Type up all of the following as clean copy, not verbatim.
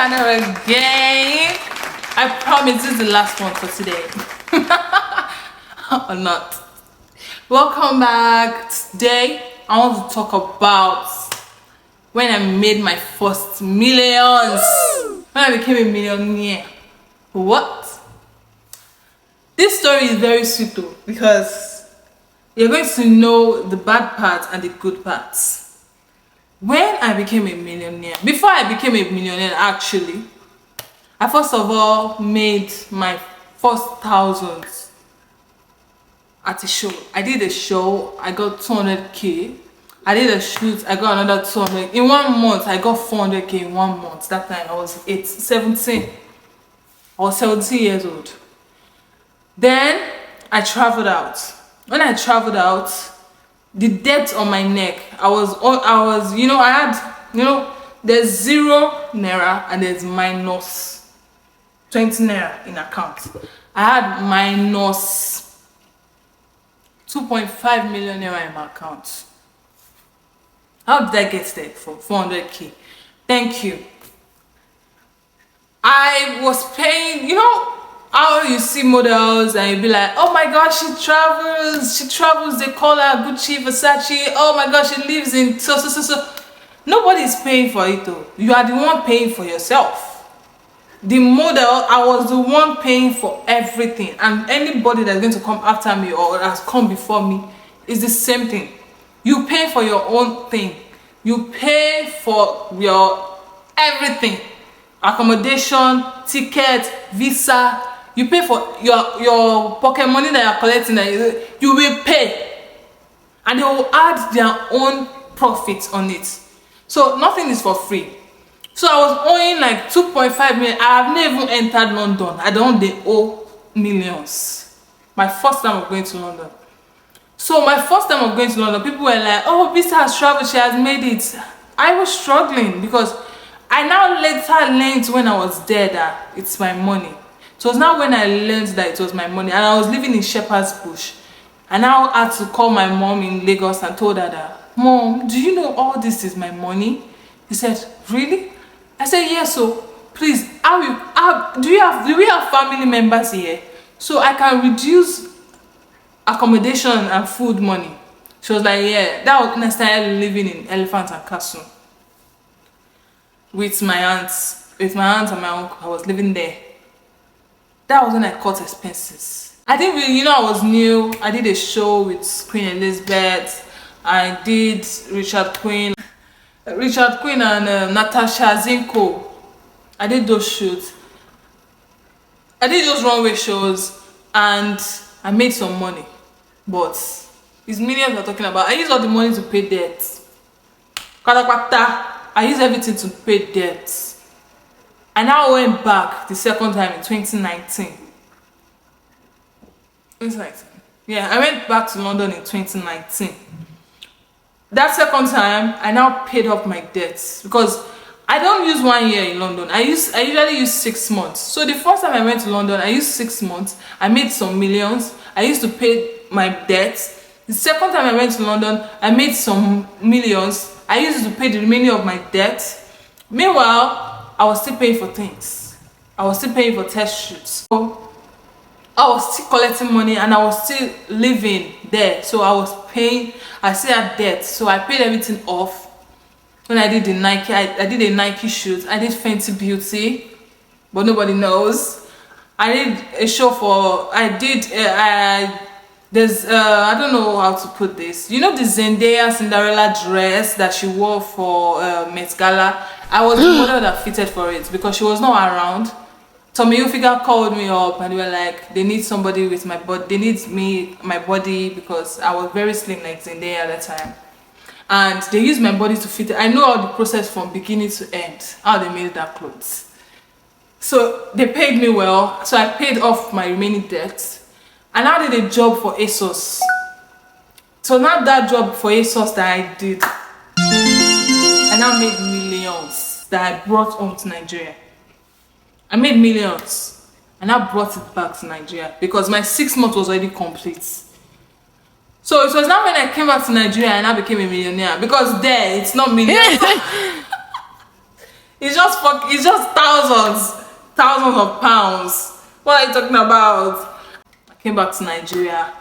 channel again. I promise this is the last one for today. Or not. Welcome back. Today I want to talk about when I made my first millions. When I became a millionaire. What? This story is very sweet though, because you're going to know the bad parts and the good parts. When I became a millionaire, before I became a millionaire actually, I first of all made my first thousands at a show. I did a show, I got 200k. I did a shoot, I got another 200. In 1 month, I got 400k in 1 month. That time I was 17. I was 17 years old. Then I traveled out. When I traveled out, the debt on my neck, I was, there's 0 naira and there's minus 20 naira in account. I had minus 2.5 million naira in my account. How did I get there for 400k? Thank you. I was paying, how you see models and you be like, oh my god, she travels, they call her Gucci, Versace, oh my god, she lives in so. Nobody is paying for it though. You are the one paying for yourself. The model, I was the one paying for everything, and anybody that's going to come after me or has come before me is the same thing. You pay for your own thing. You pay for your everything. Accommodation, ticket, visa. You pay for your pocket money that you're collecting, you will pay. And they will add their own profit on it. So nothing is for free. So I was owing like 2.5 million. I have never even entered London. I don't owe millions. My first time of going to London. So my first time of going to London, people were like, oh, Visa has traveled, she has made it. I was struggling because I now later learned when I was there that it's my money. So it's now when I learned that it was my money, and I was living in Shepherd's Bush. And I had to call my mom in Lagos and told her that, Mom, do you know all this is my money? He said, really? I said, yes, so please, do we have family members here? So I can reduce accommodation and food money. She was like, yeah. That was when I started living in Elephant and Castle. With my aunts and my uncle. I was living there. That was when I cut expenses. I didn't really, I was new. I did a show with Queen Elizabeth. I did Richard Queen and Natasha Zinko. I did those shoots. I did those runway shows and I made some money. But it's millions we're talking about. I used all the money to pay debts. I used everything to pay debts. I now went back the second time in 2019. Yeah, I went back to London in 2019. That second time, I now paid off my debts because I don't use 1 year in London. I usually use 6 months. So the first time I went to London, I used 6 months. I made some millions. I used to pay my debts. The second time I went to London, I made some millions. I used to pay the remaining of my debts. Meanwhile, I was still paying for things. I was still paying for test shoots. So I was still collecting money and I was still living there. So I was paying, I still had debt. So I paid everything off. When I did the Nike, I did a Nike shoot. I did Fenty Beauty, but nobody knows. I did a show for, I don't know how to put this. You know the Zendaya Cinderella dress that she wore for Met Gala? I was the model that fitted for it because she was not around. Tommy Hilfiger called me up and they were like, they need somebody with my body. They need my body because I was very slim like Zendaya at that time. And they used my body to fit it. I know all the process from beginning to end, how they made that clothes. So they paid me well. So I paid off my remaining debts. And I did a job for ASOS. So now that job for ASOS that I did, I now made millions that I brought home to Nigeria. I made millions and I brought it back to Nigeria because my 6 months was already complete. So it was now when I came back to Nigeria and I became a millionaire, because there it's not millions. It's just thousands of pounds. What are you talking about? I came back to Nigeria.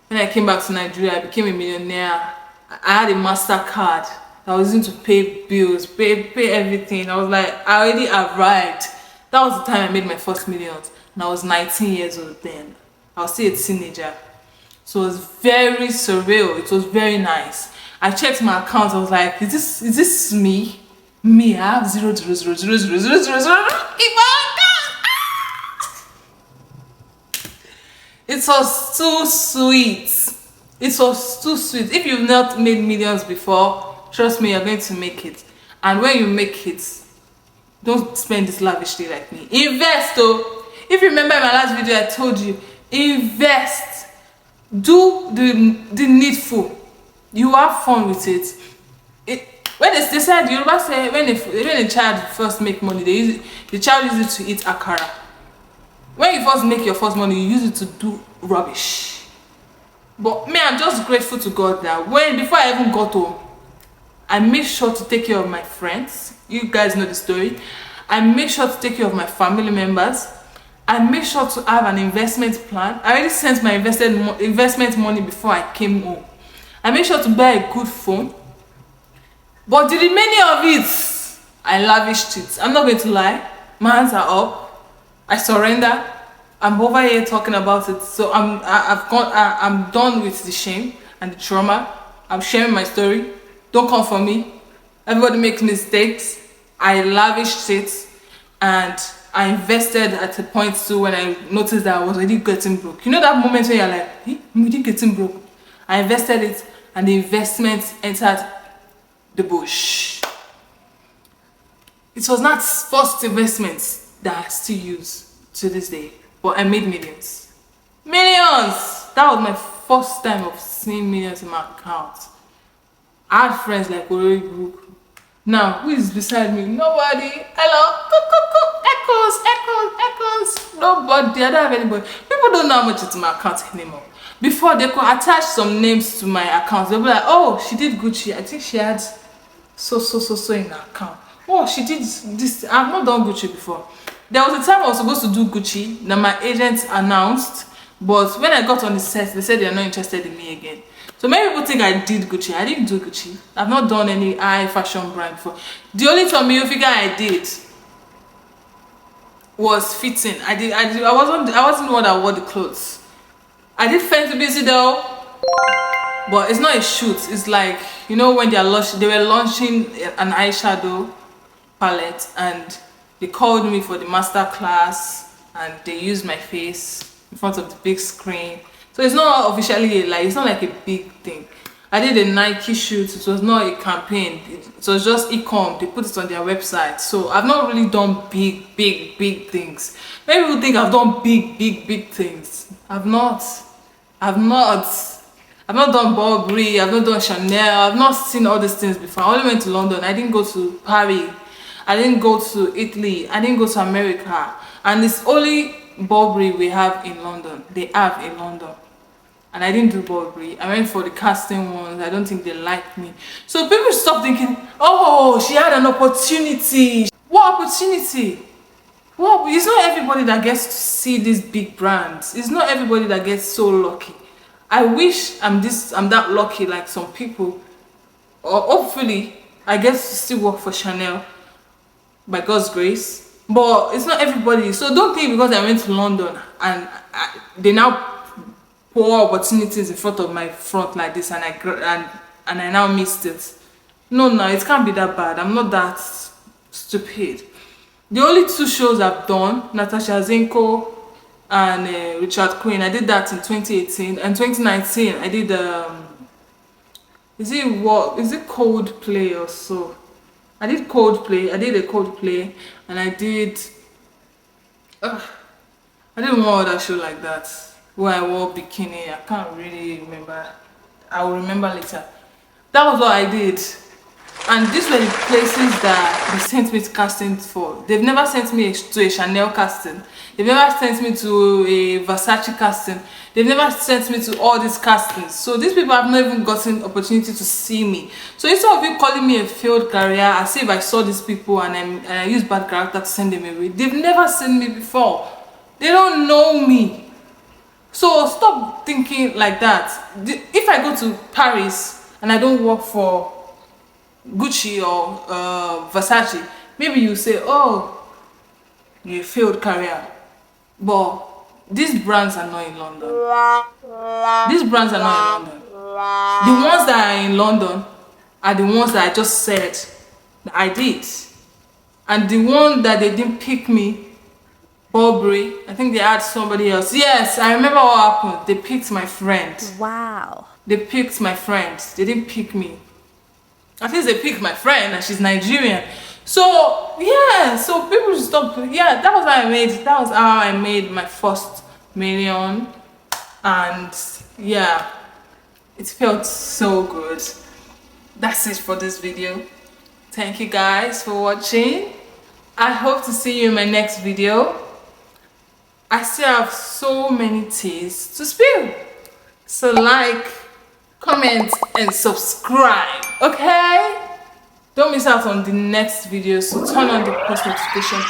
When I came back to Nigeria, I became a millionaire. I had a MasterCard. I was using to pay bills, pay everything. I was like, I already arrived. That was the time I made my first millions. And I was 19 years old then. I was still a teenager. So it was very surreal. It was very nice. I checked my account. I was like, is this me? Me, I have 0.0000000 in my account. It was too sweet. It was too sweet. If you've not made millions before, trust me, you're going to make it. And when you make it, don't spend this lavishly like me. Invest though. If you remember in my last video, I told you, invest. Do the needful. You have fun with it. When they said, you say when a child first make money, the child uses it to eat akara. When you first make your first money, you use it to do rubbish. But me, I'm just grateful to God that before I even got home, I made sure to take care of my friends. You guys know the story. I made sure to take care of my family members. I made sure to have an investment plan. I already sent my investment money before I came home. I made sure to buy a good phone. But the remaining of it, I lavished it. I'm not going to lie. My hands are up. I surrender. I'm over here talking about it. So I'm done with the shame and the trauma. I'm sharing my story. Don't come for me. Everybody makes mistakes. I lavished it, and I invested at a point too when I noticed that I was already getting broke. You know that moment when you're like, hey, I'm already getting broke. I invested it, and the investment entered the bush. It was not first investments that I still use to this day, but I made millions. Millions! That was my first time of seeing millions in my account. I had friends like Orori Group. Now, who is beside me? Nobody. Hello? Echoes. Nobody. I don't have anybody. People don't know how much is in my account anymore. Before, they could attach some names to my account. They'll be like, oh, she did Gucci. I think she had so in her account. Oh, she did this. I've not done Gucci before. There was a time I was supposed to do Gucci that my agent announced. But when I got on the set, they said they are not interested in me again. So many people think I did Gucci. I didn't do Gucci. I've not done any high fashion brand before. The only Tommy Hilfiger I did was fitting. I wasn't the one that wore the clothes. I did Fenty Busy though, but it's not a shoot. It's like, you know, when they were launching an eyeshadow palette, and they called me for the master class, and they used my face in front of the big screen. So it's not officially it's not like a big thing. I did a Nike shoot. It was not a campaign. It was just e-com. They put it on their website. So I've not really done big things. Many people think I've done big things. I've not done Burberry. I've not done Chanel. I've not seen all these things before. I only went to London. I didn't go to Paris. I didn't go to Italy. I didn't go to America. And it's only Burberry we have in London. They have in London. And I didn't do Burberry. I went for the casting ones. I don't think they liked me. So people stop thinking, oh, she had an opportunity. What opportunity? Well, it's not everybody that gets to see these big brands. It's not everybody that gets so lucky. I wish I'm that lucky like some people. Or hopefully, I get to still work for Chanel by God's grace. But it's not everybody. So don't think because I went to London and they now pour opportunities in front of my front like this, and I now missed it. No, it can't be that bad. I'm not that stupid. The only two shows I've done, Natasha Zenko and Richard Quinn, I did that in 2018. And 2019 I did is it Coldplay or so? I did Coldplay. I did a Coldplay, and I did one other show like that where I wore bikini. I can't really remember. I will remember later. That was what I did. And these were the places that they sent me to casting for. They've never sent me to a Chanel casting. They've never sent me to a Versace casting. They've never sent me to all these castings. So these people have not even gotten opportunity to see me. So instead of you calling me a failed career, as if I saw these people and I use bad character to send them away. They've never seen me before. They don't know me. So stop thinking like that. If I go to Paris and I don't work for Gucci or Versace, maybe you say, oh, you failed career. But these brands are not in London. These brands are not in London. The ones that are in London are the ones that I just said that I did. And the one that they didn't pick me, Burberry, I think they had somebody else. Yes, I remember what happened. They picked my friend. Wow. They picked my friend. They didn't pick me. At least they picked my friend and she's Nigerian. So yeah, so people should stop. Yeah, that was how I made my first million. And yeah, it felt so good. That's it for this video. Thank you guys for watching. I hope to see you in my next video. I still have so many teas to spill. So like, comment and subscribe, okay? Don't miss out on the next video, so turn on the post notification.